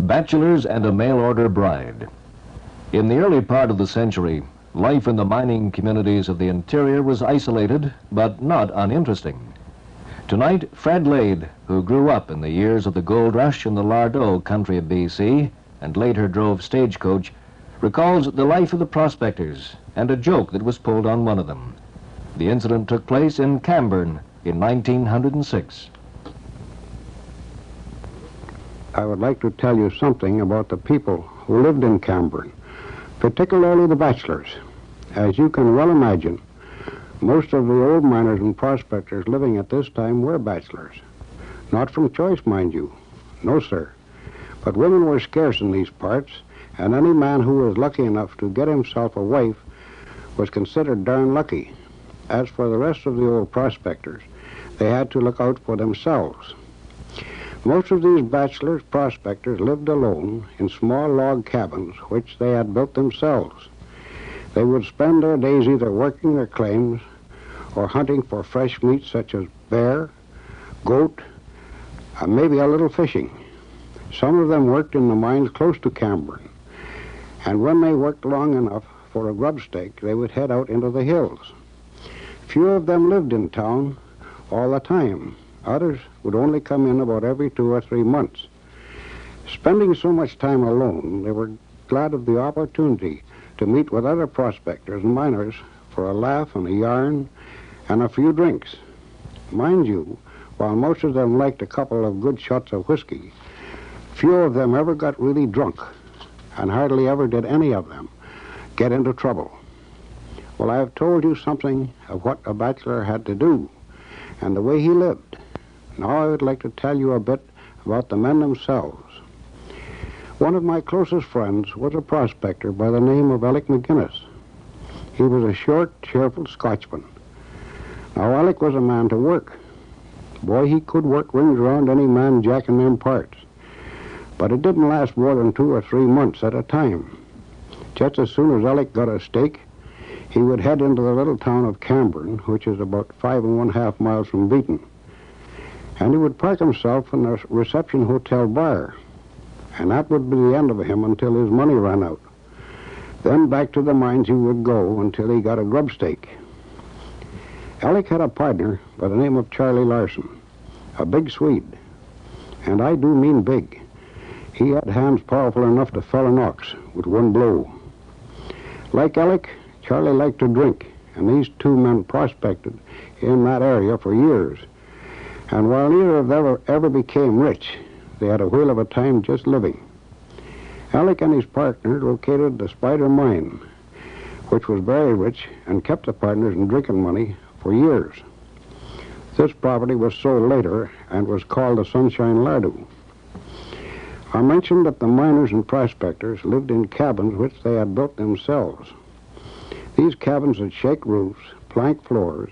Bachelors and a mail-order bride. In the early part of the century, life in the mining communities of the interior was isolated, but not uninteresting. Tonight, Fred Laid, who grew up in the years of the gold rush in the Lardeau country of B.C. and later drove stagecoach, recalls the life of the prospectors and a joke that was pulled on one of them. The incident took place in Camborne in 1906. I would like to tell you something about the people who lived in Camborne, particularly the bachelors. As you can well imagine, most of the old miners and prospectors living at this time were bachelors. Not from choice, mind you. No, sir. But women were scarce in these parts, and any man who was lucky enough to get himself a wife was considered darn lucky. As for the rest of the old prospectors, they had to look out for themselves. Most of these bachelor prospectors lived alone in small log cabins which they had built themselves. They would spend their days either working their claims or hunting for fresh meat such as bear, goat, and maybe a little fishing. Some of them worked in the mines close to Camborne, and when they worked long enough for a grub stake, they would head out into the hills. Few of them lived in town all the time. Others would only come in about every 2 or 3 months. Spending so much time alone, they were glad of the opportunity to meet with other prospectors and miners for a laugh and a yarn and a few drinks. Mind you, while most of them liked a couple of good shots of whiskey, few of them ever got really drunk, and hardly ever did any of them get into trouble. Well, I have told you something of what a bachelor had to do and the way he lived. Now I would like to tell you a bit about the men themselves. One of my closest friends was a prospector by the name of Alec McGinnis. He was a short, cheerful Scotchman. Now, Alec was a man to work. Boy, he could work rings around any man jacking them parts. But it didn't last more than 2 or 3 months at a time. Just as soon as Alec got a stake, he would head into the little town of Camborne, which is about 5 1/2 miles from Beaton. And he would park himself in the reception hotel bar. And that would be the end of him until his money ran out. Then back to the mines he would go until he got a grub stake. Alec had a partner by the name of Charlie Larson, a big Swede. And I do mean big. He had hands powerful enough to fell an ox with one blow. Like Alec, Charlie liked to drink, and these two men prospected in that area for years. And while neither of them ever became rich, they had a whale of a time just living. Alec and his partner located the Spider Mine, which was very rich and kept the partners in drinking money for years. This property was sold later and was called the Sunshine Lardeau. I mentioned that the miners and prospectors lived in cabins which they had built themselves. These cabins had shake roofs, plank floors,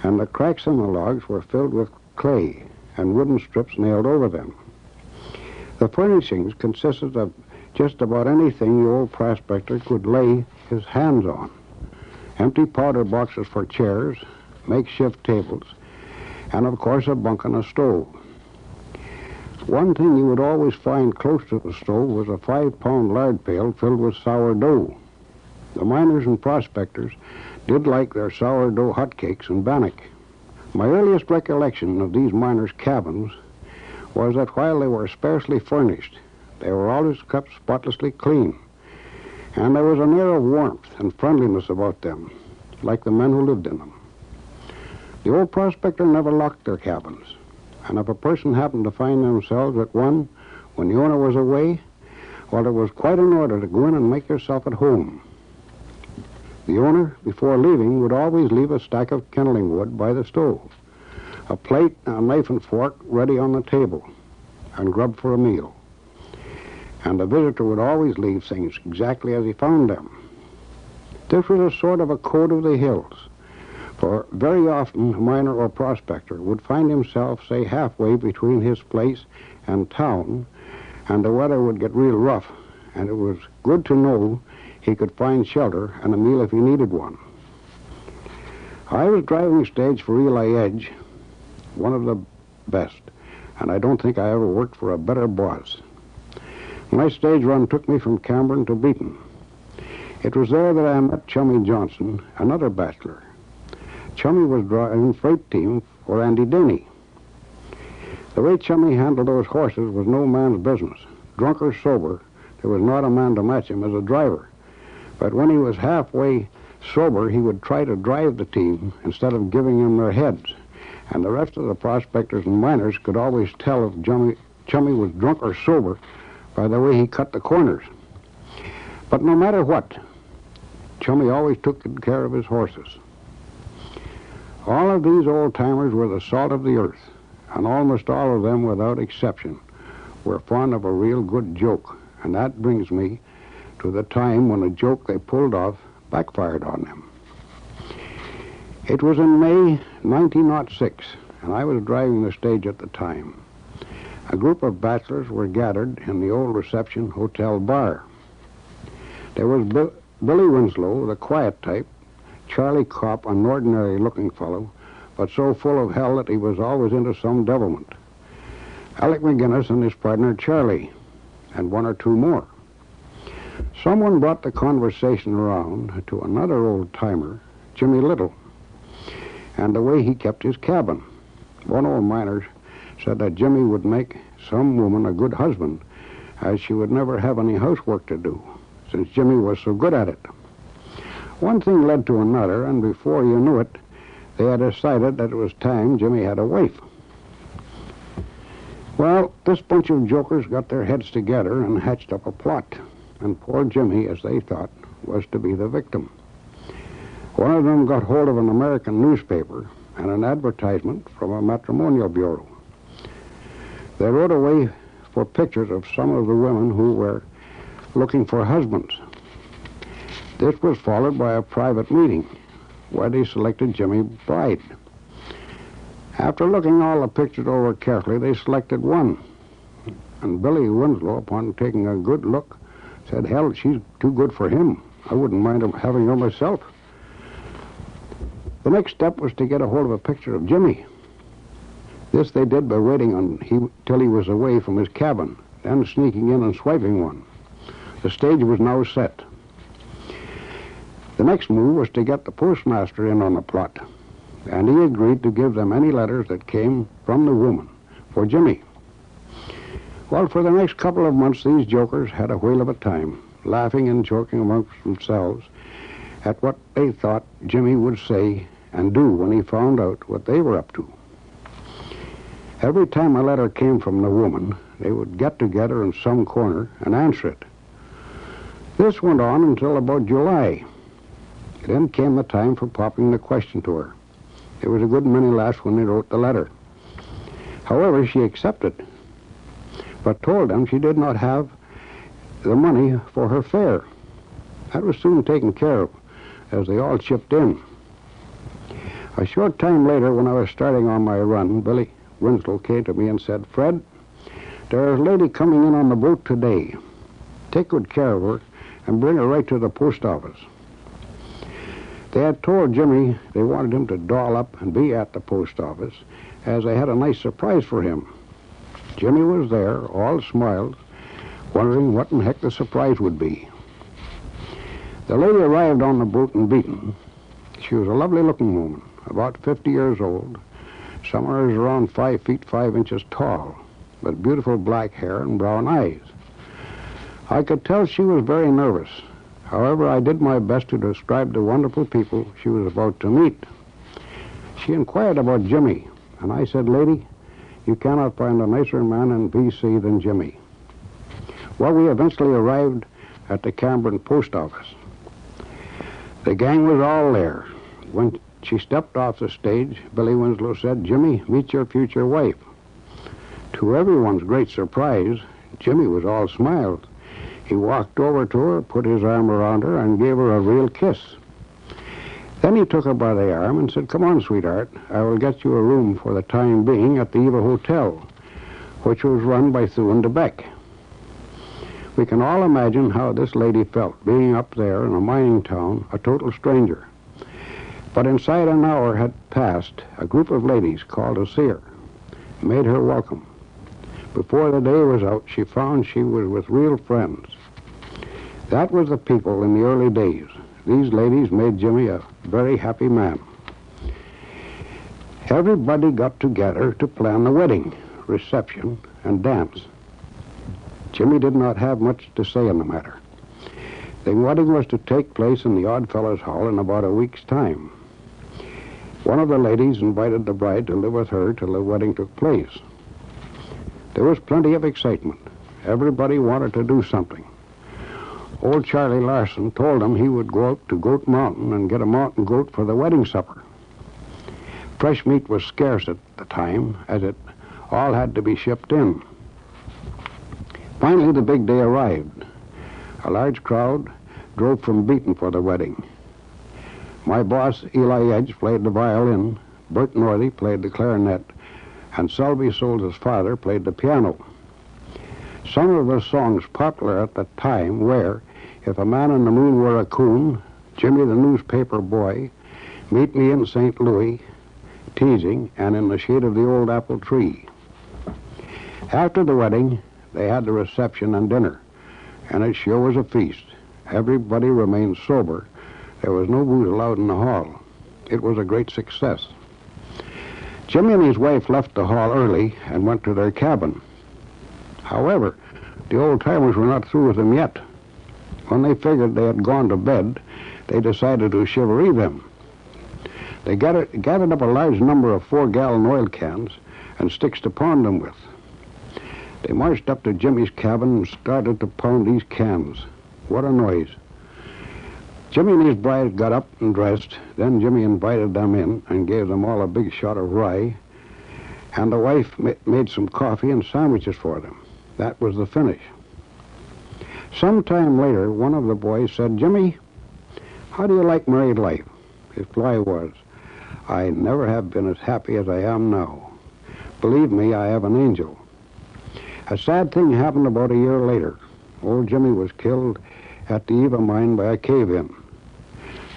and the cracks in the logs were filled with clay and wooden strips nailed over them. The furnishings consisted of just about anything the old prospector could lay his hands on. Empty powder boxes for chairs, makeshift tables, and of course a bunk and a stove. One thing you would always find close to the stove was a 5-pound lard pail filled with sourdough. The miners and prospectors did like their sourdough hotcakes and bannock. My earliest recollection of these miners' cabins was that while they were sparsely furnished, they were always kept spotlessly clean, and there was an air of warmth and friendliness about them, like the men who lived in them. The old prospector never locked their cabins, and if a person happened to find themselves at one when the owner was away, well, it was quite in order to go in and make yourself at home. The owner, before leaving, would always leave a stack of kindling wood by the stove, a plate, a knife and fork ready on the table, and grub for a meal. And the visitor would always leave things exactly as he found them. This was a sort of a code of the hills, for very often a miner or prospector would find himself, say, halfway between his place and town, and the weather would get real rough, and it was good to know he could find shelter and a meal if he needed one. I was driving stage for Eli Edge, one of the best, and I don't think I ever worked for a better boss. My stage run took me from Camborne to Beaton. It was there that I met Chummy Johnson, another bachelor. Chummy was driving freight team for Andy Denny. The way Chummy handled those horses was no man's business. Drunk or sober, there was not a man to match him as a driver. But when he was halfway sober, he would try to drive the team instead of giving them their heads. And the rest of the prospectors and miners could always tell if Chummy was drunk or sober by the way he cut the corners. But no matter what, Chummy always took good care of his horses. All of these old-timers were the salt of the earth, and almost all of them, without exception, were fond of a real good joke. And that brings me to the time when a joke they pulled off backfired on them. It was in May 1906, and I was driving the stage at the time. A group of bachelors were gathered in the old reception hotel bar. There was Billy Winslow, the quiet type, Charlie Kopp, an ordinary-looking fellow, but so full of hell that he was always into some devilment, Alec McGinnis and his partner Charlie, and one or two more. Someone brought the conversation around to another old-timer, Jimmy Little, and the way he kept his cabin. One old miner said that Jimmy would make some woman a good husband, as she would never have any housework to do, since Jimmy was so good at it. One thing led to another, and before you knew it, they had decided that it was time Jimmy had a wife. Well, this bunch of jokers got their heads together and hatched up a plot, and poor Jimmy, as they thought, was to be the victim. One of them got hold of an American newspaper and an advertisement from a matrimonial bureau. They wrote away for pictures of some of the women who were looking for husbands. This was followed by a private meeting where they selected Jimmy bride. After looking all the pictures over carefully, they selected one. And Billy Winslow, upon taking a good look, said, "Hell, she's too good for him. I wouldn't mind having her myself." The next step was to get a hold of a picture of Jimmy. This they did by waiting till he was away from his cabin, then sneaking in and swiping one. The stage was now set. The next move was to get the postmaster in on the plot, and he agreed to give them any letters that came from the woman for Jimmy. Well, for the next couple of months, these jokers had a whale of a time, laughing and joking amongst themselves at what they thought Jimmy would say and do when he found out what they were up to. Every time a letter came from the woman, they would get together in some corner and answer it. This went on until about July. Then came the time for popping the question to her. There was a good many laughs when they wrote the letter. However, she accepted, but told them she did not have the money for her fare. That was soon taken care of, as they all chipped in. A short time later, when I was starting on my run, Billy Winslow came to me and said, "Fred, there's a lady coming in on the boat today. Take good care of her and bring her right to the post office." They had told Jimmy they wanted him to doll up and be at the post office, as they had a nice surprise for him. Jimmy was there, all smiles, wondering what in heck the surprise would be. The lady arrived on the boat in Beaton. She was a lovely-looking woman, about 50 years old, somewhere around 5 feet 5 inches tall, with beautiful black hair and brown eyes. I could tell she was very nervous. However, I did my best to describe the wonderful people she was about to meet. She inquired about Jimmy, and I said, "Lady, you cannot find a nicer man in BC than Jimmy." Well, we eventually arrived at the Camborne post office. The gang was all there. When she stepped off the stage, Billy Winslow said, "Jimmy, meet your future wife." To everyone's great surprise, Jimmy was all smiles. He walked over to her, put his arm around her, and gave her a real kiss. Then he took her by the arm and said, "Come on, sweetheart. I will get you a room for the time being at the Eva Hotel, which was run by Thune de Beck." We can all imagine how this lady felt, being up there in a mining town, a total stranger. But inside an hour had passed, a group of ladies called to see her made her welcome. Before the day was out, she found she was with real friends. That was the people in the early days. These ladies made Jimmy a very happy man. Everybody got together to plan the wedding, reception, and dance. Jimmy did not have much to say in the matter. The wedding was to take place in the Oddfellows Hall in about a week's time. One of the ladies invited the bride to live with her till the wedding took place. There was plenty of excitement. Everybody wanted to do something. Old Charlie Larson told him he would go out to Goat Mountain and get a mountain goat for the wedding supper. Fresh meat was scarce at the time, as it all had to be shipped in. Finally, the big day arrived. A large crowd drove from Beaton for the wedding. My boss, Eli Edge, played the violin, Bert Northey played the clarinet, and Selby Souls' father played the piano. Some of the songs popular at the time were If a Man in the Moon Were a Coon, Jimmy the Newspaper Boy, Meet Me in St. Louis, Teasing, and In the Shade of the Old Apple Tree. After the wedding, they had the reception and dinner, and it sure was a feast. Everybody remained sober. There was no booze allowed in the hall. It was a great success. Jimmy and his wife left the hall early and went to their cabin. However, the old-timers were not through with them yet. When they figured they had gone to bed, they decided to chivalry them. They gathered up a large number of 4-gallon oil cans and sticks to pound them with. They marched up to Jimmy's cabin and started to pound these cans. What a noise. Jimmy and his bride got up and dressed. Then Jimmy invited them in and gave them all a big shot of rye. And the wife made some coffee and sandwiches for them. That was the finish. Some time later, one of the boys said, "Jimmy, how do you like married life?" His reply was, "I never have been as happy as I am now. Believe me, I have an angel." A sad thing happened about a year later. Old Jimmy was killed at the Eva mine by a cave-in.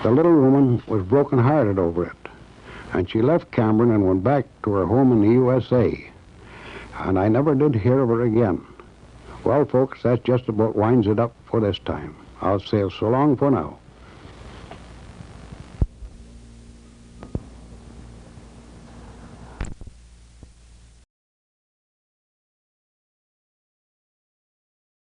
The little woman was broken-hearted over it, and she left Camborne and went back to her home in the USA. And I never did hear of her again. Well, folks, that just about winds it up for this time. I'll say so long for now.